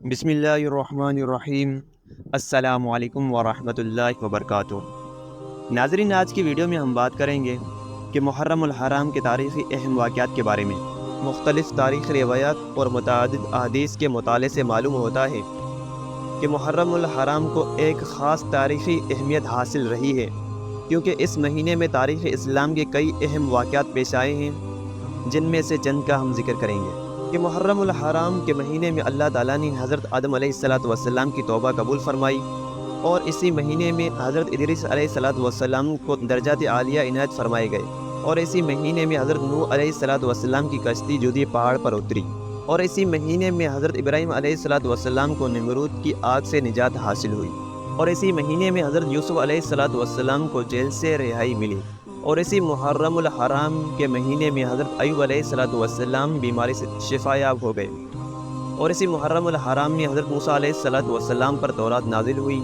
بسم اللہ الرحمن الرحیم۔ السلام علیکم ورحمۃ اللہ وبرکاتہ۔ ناظرین، آج کی ویڈیو میں ہم بات کریں گے کہ محرم الحرام کے تاریخی اہم واقعات کے بارے میں۔ مختلف تاریخی روایات اور متعدد احادیث کے مطالعے سے معلوم ہوتا ہے کہ محرم الحرام کو ایک خاص تاریخی اہمیت حاصل رہی ہے، کیونکہ اس مہینے میں تاریخ اسلام کے کئی اہم واقعات پیش آئے ہیں، جن میں سے چند کا ہم ذکر کریں گے۔ کہ محرم الحرام کے مہینے میں اللہ تعالیٰ نے حضرت آدم علیہ السلام کی توبہ قبول فرمائی، اور اسی مہینے میں حضرت ادریس علیہ السلام کو درجات عالیہ عنایت فرمائے گئے، اور اسی مہینے میں حضرت نوح علیہ السلام کی کشتی جودی پہاڑ پر اتری، اور اسی مہینے میں حضرت ابراہیم علیہ السلام کو نمرود کی آگ سے نجات حاصل ہوئی، اور اسی مہینے میں حضرت یوسف علیہ السلام کو جیل سے رہائی ملی، اور اسی محرم الحرام کے مہینے میں حضرت ایوب علیہ السلام بیماری سے شفا یاب ہو گئے، اور اسی محرم الحرام میں حضرت موسیٰ علیہ السلام پر تورات نازل ہوئی۔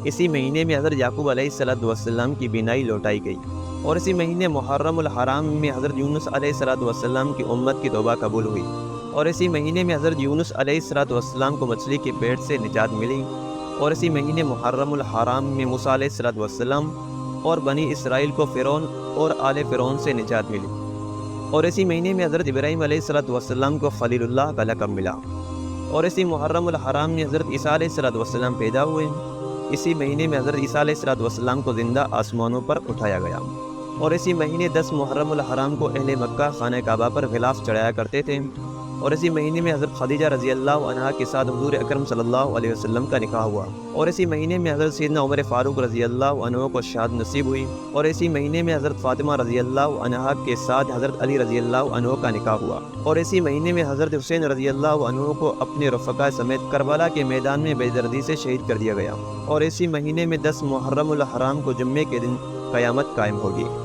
اسی مہینے میں حضرت یعقوب علیہ السلام کی بینائی لوٹائی گئی، اور اسی مہینے محرم الحرام میں حضرت یونس علیہ السلام کی امت کی توبہ قبول ہوئی، اور اسی مہینے میں حضرت یونس علیہ السلام کو مچھلی کے پیٹ سے نجات ملی، اور اسی مہینے محرم الحرام میں موسیٰ علیہ السلام اور بنی اسرائیل کو فرعون اور آل فرعون سے نجات ملی، اور اسی مہینے میں حضرت ابراہیم علیہ السلام کو خلیل اللہ کا لقب ملا، اور اسی محرم الحرام میں حضرت عیسیٰ علیہ السلام پیدا ہوئے۔ اسی مہینے میں حضرت عیسیٰ علیہ السلام کو زندہ آسمانوں پر اٹھایا گیا، اور اسی مہینے 10 محرم الحرام کو اہل مکہ خانہ کعبہ پر غلاف چڑھایا کرتے تھے، اور اسی مہینے میں حضرت خدیجہ رضی اللہ عنہا کے ساتھ حضور اکرم صلی اللہ علیہ وسلم کا نکاح ہوا، اور اسی مہینے میں حضرت سیدنا عمر فاروق رضی اللہ عنہ کو شہادت نصیب ہوئی، اور اسی مہینے میں حضرت فاطمہ رضی اللہ عنہا کے ساتھ حضرت علی رضی اللہ عنہ کا نکاح ہوا، اور اسی مہینے میں حضرت حسین رضی اللہ عنہ کو اپنے رفقا سمیت کربلا کے میدان میں بے دردی سے شہید کر دیا گیا، اور اسی مہینے میں 10 محرم الحرام کو جمعے کے دن قیامت قائم ہوگی۔